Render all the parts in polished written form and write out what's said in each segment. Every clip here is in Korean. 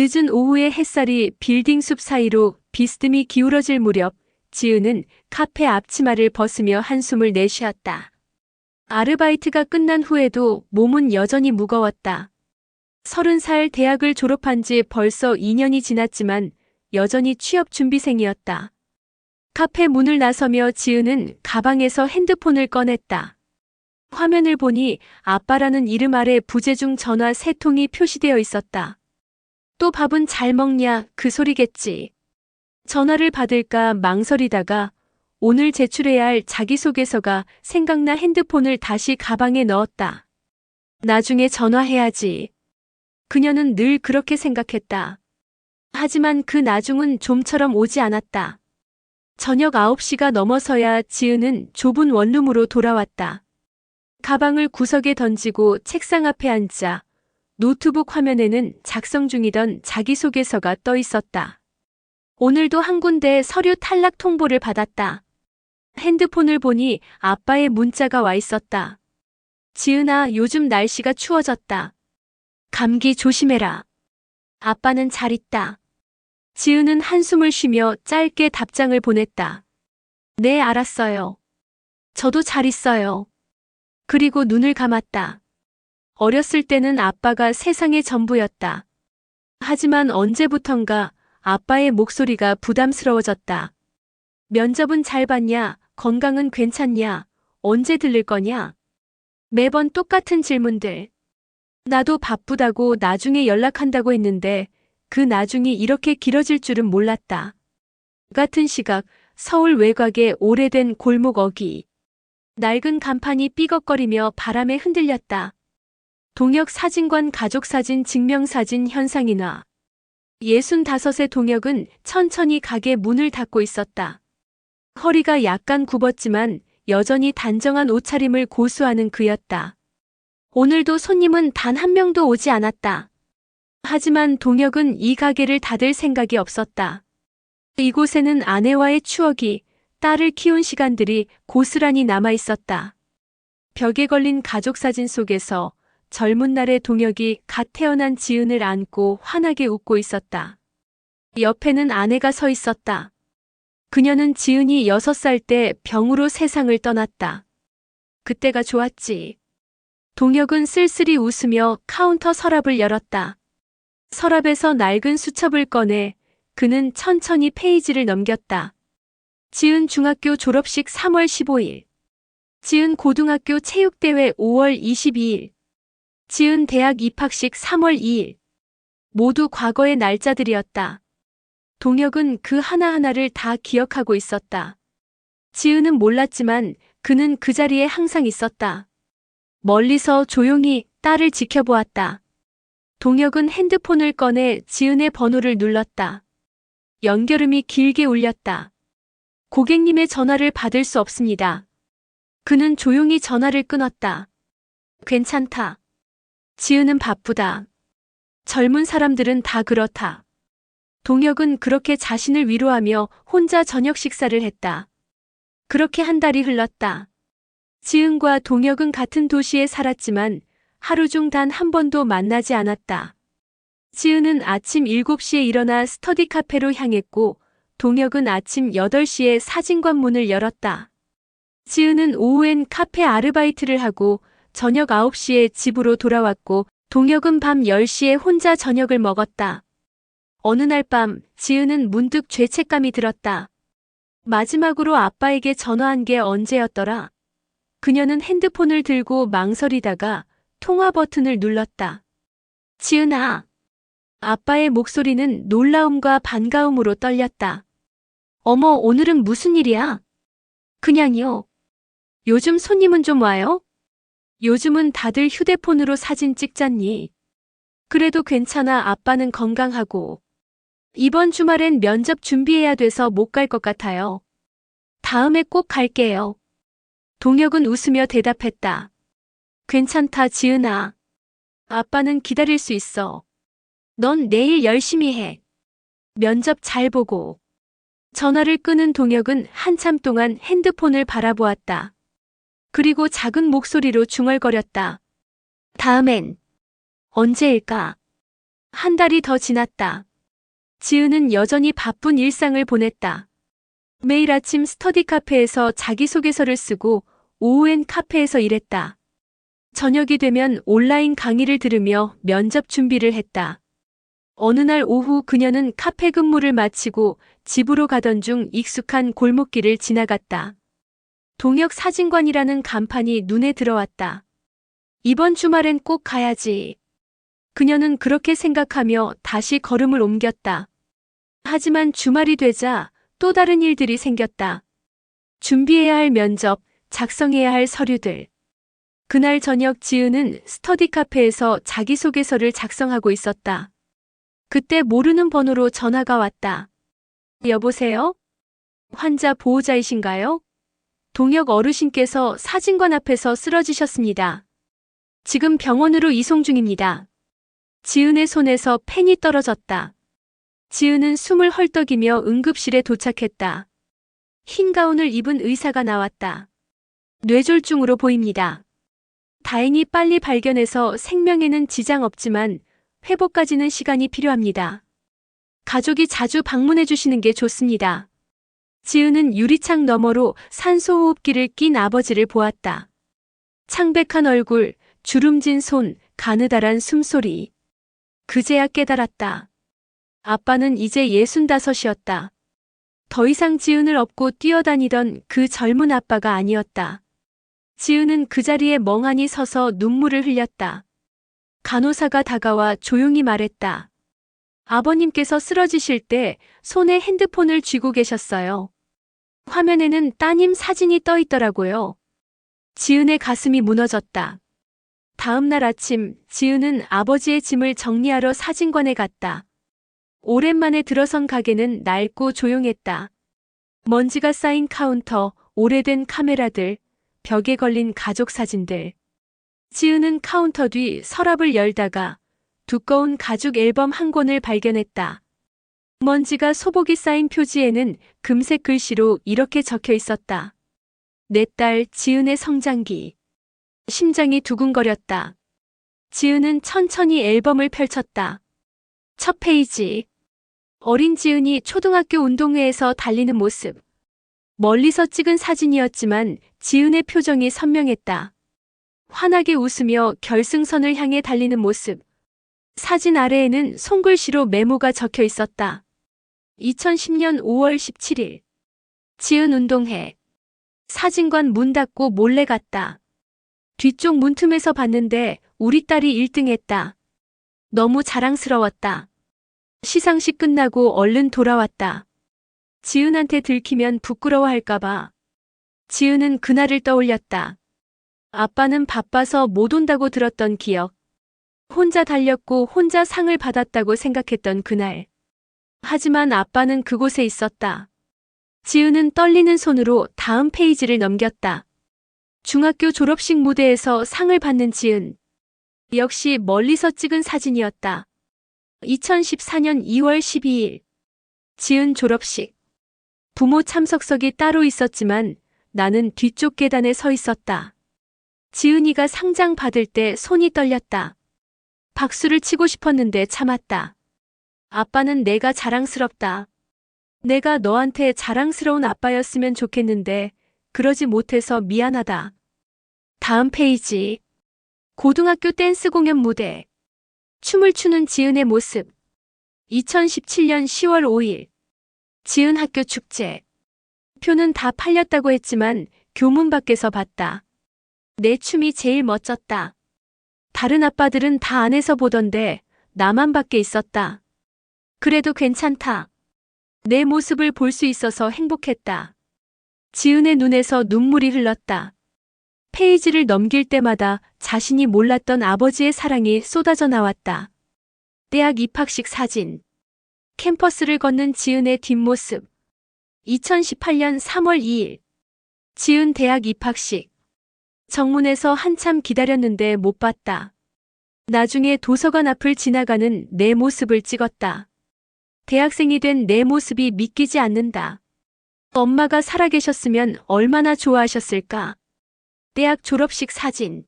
늦은 오후의 햇살이 빌딩 숲 사이로 비스듬히 기울어질 무렵 지은은 카페 앞치마를 벗으며 한숨을 내쉬었다. 아르바이트가 끝난 후에도 몸은 여전히 무거웠다. 30살 대학을 졸업한 지 벌써 2년이 지났지만 여전히 취업 준비생이었다. 카페 문을 나서며 지은은 가방에서 핸드폰을 꺼냈다. 화면을 보니 아빠라는 이름 아래 부재중 전화 3통이 표시되어 있었다. 또 밥은 잘 먹냐 그 소리겠지. 전화를 받을까 망설이다가 오늘 제출해야 할 자기소개서가 생각나 핸드폰을 다시 가방에 넣었다. 나중에 전화해야지. 그녀는 늘 그렇게 생각했다. 하지만 그 나중은 좀처럼 오지 않았다. 저녁 9시가 넘어서야 지은은 좁은 원룸으로 돌아왔다. 가방을 구석에 던지고 책상 앞에 앉자 노트북 화면에는 작성 중이던 자기소개서가 떠 있었다. 오늘도 한 군데 서류 탈락 통보를 받았다. 핸드폰을 보니 아빠의 문자가 와 있었다. 지은아, 요즘 날씨가 추워졌다. 감기 조심해라. 아빠는 잘 있다. 지은은 한숨을 쉬며 짧게 답장을 보냈다. 네, 알았어요. 저도 잘 있어요. 그리고 눈을 감았다. 어렸을 때는 아빠가 세상의 전부였다. 하지만 언제부턴가 아빠의 목소리가 부담스러워졌다. 면접은 잘 봤냐? 건강은 괜찮냐? 언제 들를 거냐? 매번 똑같은 질문들. 나도 바쁘다고 나중에 연락한다고 했는데 그 나중이 이렇게 길어질 줄은 몰랐다. 같은 시각 서울 외곽의 오래된 골목 어귀. 낡은 간판이 삐걱거리며 바람에 흔들렸다. 동혁 사진관 가족사진 증명사진 현상인화. 65의 동혁은 천천히 가게 문을 닫고 있었다. 허리가 약간 굽었지만 여전히 단정한 옷차림을 고수하는 그였다. 오늘도 손님은 단 한 명도 오지 않았다. 하지만 동혁은 이 가게를 닫을 생각이 없었다. 이곳에는 아내와의 추억이, 딸을 키운 시간들이 고스란히 남아 있었다. 벽에 걸린 가족사진 속에서 젊은 날의 동혁이 갓 태어난 지은을 안고 환하게 웃고 있었다. 옆에는 아내가 서 있었다. 그녀는 지은이 6살 때 병으로 세상을 떠났다. 그때가 좋았지. 동혁은 쓸쓸히 웃으며 카운터 서랍을 열었다. 서랍에서 낡은 수첩을 꺼내 그는 천천히 페이지를 넘겼다. 지은 중학교 졸업식 3월 15일. 지은 고등학교 체육대회 5월 22일. 지은 대학 입학식 3월 2일. 모두 과거의 날짜들이었다. 동혁은 그 하나하나를 다 기억하고 있었다. 지은은 몰랐지만 그는 그 자리에 항상 있었다. 멀리서 조용히 딸을 지켜보았다. 동혁은 핸드폰을 꺼내 지은의 번호를 눌렀다. 연결음이 길게 울렸다. 고객님의 전화를 받을 수 없습니다. 그는 조용히 전화를 끊었다. 괜찮다. 지은은 바쁘다. 젊은 사람들은 다 그렇다. 동혁은 그렇게 자신을 위로하며 혼자 저녁 식사를 했다. 그렇게 한 달이 흘렀다. 지은과 동혁은 같은 도시에 살았지만 하루 중 단 한 번도 만나지 않았다. 지은은 아침 7시에 일어나 스터디 카페로 향했고 동혁은 아침 8시에 사진관 문을 열었다. 지은은 오후엔 카페 아르바이트를 하고 저녁 9시에 집으로 돌아왔고 동혁은 밤 10시에 혼자 저녁을 먹었다. 어느 날 밤 지은은 문득 죄책감이 들었다. 마지막으로 아빠에게 전화한 게 언제였더라? 그녀는 핸드폰을 들고 망설이다가 통화 버튼을 눌렀다. 지은아. 아빠의 목소리는 놀라움과 반가움으로 떨렸다. 어머, 오늘은 무슨 일이야? 그냥요. 요즘 손님은 좀 와요? 요즘은 다들 휴대폰으로 사진 찍잖니. 그래도 괜찮아. 아빠는 건강하고. 이번 주말엔 면접 준비해야 돼서 못 갈 것 같아요. 다음에 꼭 갈게요. 동혁은 웃으며 대답했다. 괜찮다, 지은아. 아빠는 기다릴 수 있어. 넌 내일 열심히 해. 면접 잘 보고. 전화를 끄는 동혁은 한참 동안 핸드폰을 바라보았다. 그리고 작은 목소리로 중얼거렸다. 다음엔 언제일까? 한 달이 더 지났다. 지은은 여전히 바쁜 일상을 보냈다. 매일 아침 스터디 카페에서 자기소개서를 쓰고 오후엔 카페에서 일했다. 저녁이 되면 온라인 강의를 들으며 면접 준비를 했다. 어느 날 오후 그녀는 카페 근무를 마치고 집으로 가던 중 익숙한 골목길을 지나갔다. 동혁 사진관이라는 간판이 눈에 들어왔다. 이번 주말엔 꼭 가야지. 그녀는 그렇게 생각하며 다시 걸음을 옮겼다. 하지만 주말이 되자 또 다른 일들이 생겼다. 준비해야 할 면접, 작성해야 할 서류들. 그날 저녁 지은은 스터디 카페에서 자기소개서를 작성하고 있었다. 그때 모르는 번호로 전화가 왔다. 여보세요? 환자 보호자이신가요? 동혁 어르신께서 사진관 앞에서 쓰러지셨습니다. 지금 병원으로 이송 중입니다. 지은의 손에서 펜이 떨어졌다. 지은은 숨을 헐떡이며 응급실에 도착했다. 흰 가운을 입은 의사가 나왔다. 뇌졸중으로 보입니다. 다행히 빨리 발견해서 생명에는 지장 없지만 회복까지는 시간이 필요합니다. 가족이 자주 방문해 주시는 게 좋습니다. 지은은 유리창 너머로 산소호흡기를 낀 아버지를 보았다. 창백한 얼굴, 주름진 손, 가느다란 숨소리. 그제야 깨달았다. 아빠는 이제 65이었다. 더 이상 지은을 업고 뛰어다니던 그 젊은 아빠가 아니었다. 지은은 그 자리에 멍하니 서서 눈물을 흘렸다. 간호사가 다가와 조용히 말했다. 아버님께서 쓰러지실 때 손에 핸드폰을 쥐고 계셨어요. 화면에는 따님 사진이 떠 있더라고요. 지은의 가슴이 무너졌다. 다음 날 아침, 지은은 아버지의 짐을 정리하러 사진관에 갔다. 오랜만에 들어선 가게는 낡고 조용했다. 먼지가 쌓인 카운터, 오래된 카메라들, 벽에 걸린 가족 사진들. 지은은 카운터 뒤 서랍을 열다가 두꺼운 가죽 앨범 한 권을 발견했다. 먼지가 소복이 쌓인 표지에는 금색 글씨로 이렇게 적혀 있었다. 내 딸 지은의 성장기. 심장이 두근거렸다. 지은은 천천히 앨범을 펼쳤다. 첫 페이지. 어린 지은이 초등학교 운동회에서 달리는 모습. 멀리서 찍은 사진이었지만 지은의 표정이 선명했다. 환하게 웃으며 결승선을 향해 달리는 모습. 사진 아래에는 손글씨로 메모가 적혀 있었다. 2010년 5월 17일. 지은 운동회. 사진관 문 닫고 몰래 갔다. 뒤쪽 문틈에서 봤는데 우리 딸이 1등했다. 너무 자랑스러웠다. 시상식 끝나고 얼른 돌아왔다. 지은한테 들키면 부끄러워할까봐. 지은은 그날을 떠올렸다. 아빠는 바빠서 못 온다고 들었던 기억. 혼자 달렸고 혼자 상을 받았다고 생각했던 그날. 하지만 아빠는 그곳에 있었다. 지은은 떨리는 손으로 다음 페이지를 넘겼다. 중학교 졸업식 무대에서 상을 받는 지은. 역시 멀리서 찍은 사진이었다. 2014년 2월 12일. 지은 졸업식. 부모 참석석이 따로 있었지만 나는 뒤쪽 계단에 서 있었다. 지은이가 상장 받을 때 손이 떨렸다. 박수를 치고 싶었는데 참았다. 아빠는 내가 자랑스럽다. 내가 너한테 자랑스러운 아빠였으면 좋겠는데 그러지 못해서 미안하다. 다음 페이지. 고등학교 댄스 공연 무대. 춤을 추는 지은의 모습. 2017년 10월 5일. 지은 학교 축제. 표는 다 팔렸다고 했지만 교문 밖에서 봤다. 내 춤이 제일 멋졌다. 다른 아빠들은 다 안에서 보던데 나만 밖에 있었다. 그래도 괜찮다. 내 모습을 볼 수 있어서 행복했다. 지은의 눈에서 눈물이 흘렀다. 페이지를 넘길 때마다 자신이 몰랐던 아버지의 사랑이 쏟아져 나왔다. 대학 입학식 사진. 캠퍼스를 걷는 지은의 뒷모습. 2018년 3월 2일. 지은 대학 입학식. 정문에서 한참 기다렸는데 못 봤다. 나중에 도서관 앞을 지나가는 내 모습을 찍었다. 대학생이 된 내 모습이 믿기지 않는다. 엄마가 살아계셨으면 얼마나 좋아하셨을까. 대학 졸업식 사진.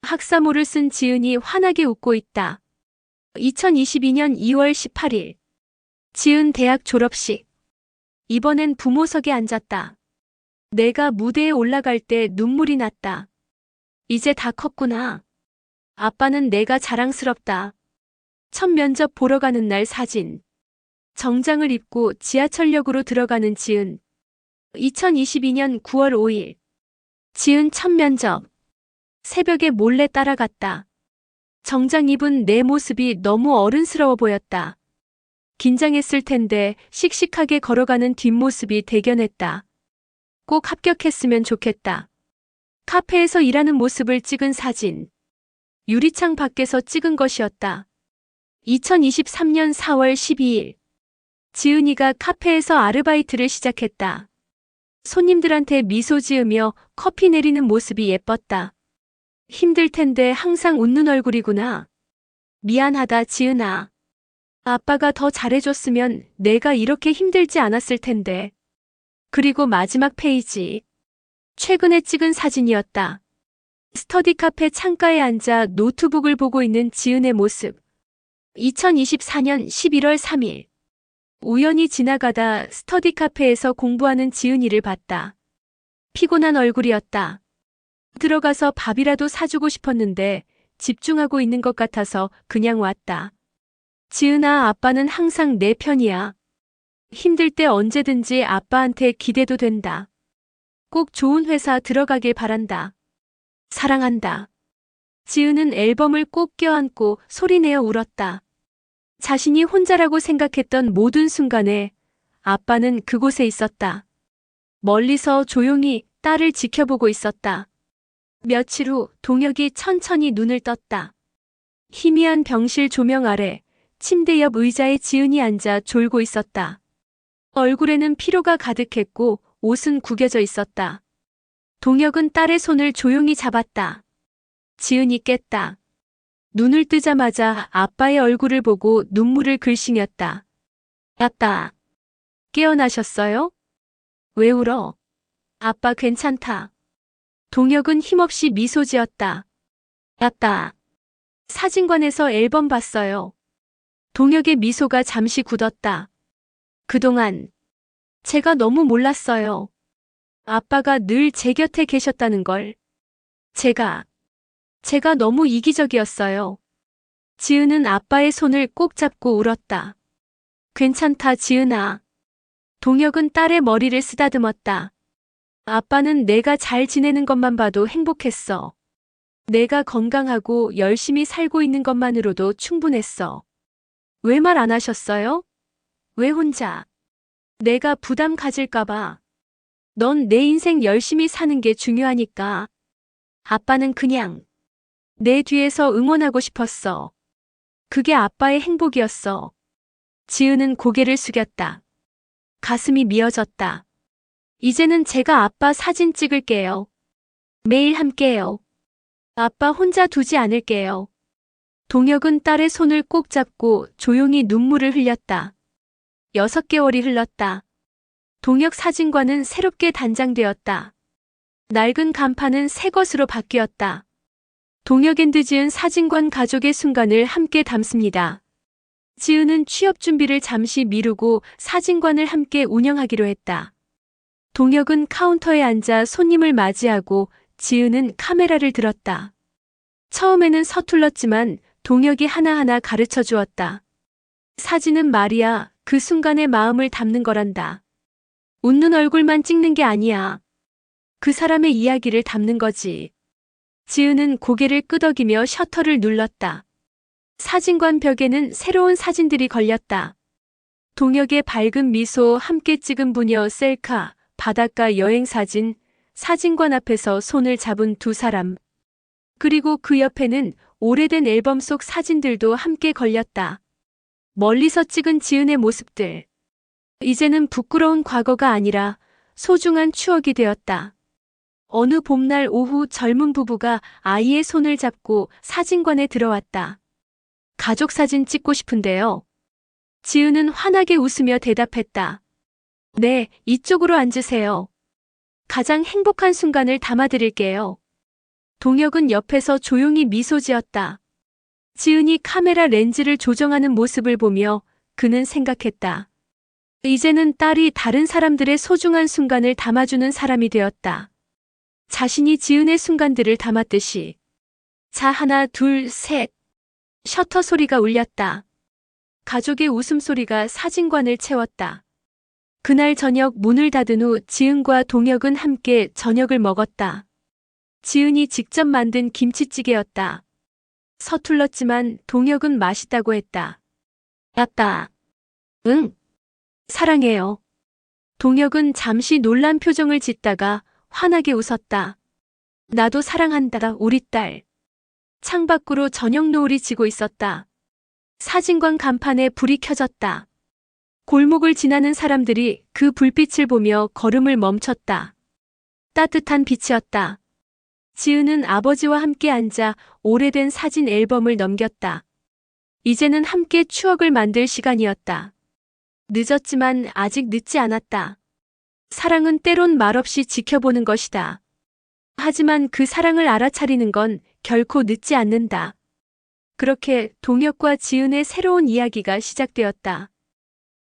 학사모를 쓴 지은이 환하게 웃고 있다. 2022년 2월 18일. 지은 대학 졸업식. 이번엔 부모석에 앉았다. 내가 무대에 올라갈 때 눈물이 났다. 이제 다 컸구나. 아빠는 내가 자랑스럽다. 첫 면접 보러 가는 날 사진. 정장을 입고 지하철역으로 들어가는 지은. 2022년 9월 5일. 지은 첫 면접. 새벽에 몰래 따라갔다. 정장 입은 내 모습이 너무 어른스러워 보였다. 긴장했을 텐데 씩씩하게 걸어가는 뒷모습이 대견했다. 꼭 합격했으면 좋겠다. 카페에서 일하는 모습을 찍은 사진. 유리창 밖에서 찍은 것이었다. 2023년 4월 12일. 지은이가 카페에서 아르바이트를 시작했다. 손님들한테 미소 지으며 커피 내리는 모습이 예뻤다. 힘들 텐데 항상 웃는 얼굴이구나. 미안하다, 지은아. 아빠가 더 잘해줬으면 내가 이렇게 힘들지 않았을 텐데. 그리고 마지막 페이지. 최근에 찍은 사진이었다. 스터디 카페 창가에 앉아 노트북을 보고 있는 지은의 모습. 2024년 11월 3일. 우연히 지나가다 스터디 카페에서 공부하는 지은이를 봤다. 피곤한 얼굴이었다. 들어가서 밥이라도 사주고 싶었는데 집중하고 있는 것 같아서 그냥 왔다. 지은아, 아빠는 항상 내 편이야. 힘들 때 언제든지 아빠한테 기대도 된다. 꼭 좋은 회사 들어가길 바란다. 사랑한다. 지은은 앨범을 꼭 껴안고 소리내어 울었다. 자신이 혼자라고 생각했던 모든 순간에 아빠는 그곳에 있었다. 멀리서 조용히 딸을 지켜보고 있었다. 며칠 후 동혁이 천천히 눈을 떴다. 희미한 병실 조명 아래 침대 옆 의자에 지은이 앉아 졸고 있었다. 얼굴에는 피로가 가득했고 옷은 구겨져 있었다. 동혁은 딸의 손을 조용히 잡았다. 지은이 깼다. 눈을 뜨자마자 아빠의 얼굴을 보고 눈물을 글썽였다. 아빠, 깨어나셨어요? 왜 울어? 아빠 괜찮다. 동혁은 힘없이 미소 지었다. 아빠, 사진관에서 앨범 봤어요. 동혁의 미소가 잠시 굳었다. 그동안 제가 너무 몰랐어요. 아빠가 늘 제 곁에 계셨다는 걸. 제가 너무 이기적이었어요. 지은은 아빠의 손을 꼭 잡고 울었다. 괜찮다, 지은아. 동혁은 딸의 머리를 쓰다듬었다. 아빠는 내가 잘 지내는 것만 봐도 행복했어. 내가 건강하고 열심히 살고 있는 것만으로도 충분했어. 왜 말 안 하셨어요? 왜 혼자? 내가 부담 가질까봐. 넌 내 인생 열심히 사는 게 중요하니까. 아빠는 그냥 내 뒤에서 응원하고 싶었어. 그게 아빠의 행복이었어. 지은은 고개를 숙였다. 가슴이 미어졌다. 이제는 제가 아빠 사진 찍을게요. 매일 함께요. 아빠 혼자 두지 않을게요. 동혁은 딸의 손을 꼭 잡고 조용히 눈물을 흘렸다. 6개월이 흘렀다. 동혁 사진관은 새롭게 단장되었다. 낡은 간판은 새 것으로 바뀌었다. 동혁 앤 지은 사진관 가족의 순간을 함께 담습니다. 지은은 취업 준비를 잠시 미루고 사진관을 함께 운영하기로 했다. 동혁은 카운터에 앉아 손님을 맞이하고 지은은 카메라를 들었다. 처음에는 서툴렀지만 동혁이 하나하나 가르쳐 주었다. 사진은 말이야, 그 순간의 마음을 담는 거란다. 웃는 얼굴만 찍는 게 아니야. 그 사람의 이야기를 담는 거지. 지은은 고개를 끄덕이며 셔터를 눌렀다. 사진관 벽에는 새로운 사진들이 걸렸다. 동혁의 밝은 미소, 함께 찍은 부녀 셀카, 바닷가 여행 사진, 사진관 앞에서 손을 잡은 두 사람. 그리고 그 옆에는 오래된 앨범 속 사진들도 함께 걸렸다. 멀리서 찍은 지은의 모습들. 이제는 부끄러운 과거가 아니라 소중한 추억이 되었다. 어느 봄날 오후 젊은 부부가 아이의 손을 잡고 사진관에 들어왔다. 가족 사진 찍고 싶은데요. 지은은 환하게 웃으며 대답했다. 네, 이쪽으로 앉으세요. 가장 행복한 순간을 담아드릴게요. 동혁은 옆에서 조용히 미소 지었다. 지은이 카메라 렌즈를 조정하는 모습을 보며 그는 생각했다. 이제는 딸이 다른 사람들의 소중한 순간을 담아주는 사람이 되었다. 자신이 지은의 순간들을 담았듯이. 자, 하나, 둘, 셋. 셔터 소리가 울렸다. 가족의 웃음소리가 사진관을 채웠다. 그날 저녁 문을 닫은 후 지은과 동혁은 함께 저녁을 먹었다. 지은이 직접 만든 김치찌개였다. 서툴렀지만 동혁은 맛있다고 했다. 아빠. 응. 사랑해요. 동혁은 잠시 놀란 표정을 짓다가 환하게 웃었다. 나도 사랑한다, 우리 딸. 창밖으로 저녁 노을이 지고 있었다. 사진관 간판에 불이 켜졌다. 골목을 지나는 사람들이 그 불빛을 보며 걸음을 멈췄다. 따뜻한 빛이었다. 지은은 아버지와 함께 앉아 오래된 사진 앨범을 넘겼다. 이제는 함께 추억을 만들 시간이었다. 늦었지만 아직 늦지 않았다. 사랑은 때론 말없이 지켜보는 것이다. 하지만 그 사랑을 알아차리는 건 결코 늦지 않는다. 그렇게 동혁과 지은의 새로운 이야기가 시작되었다.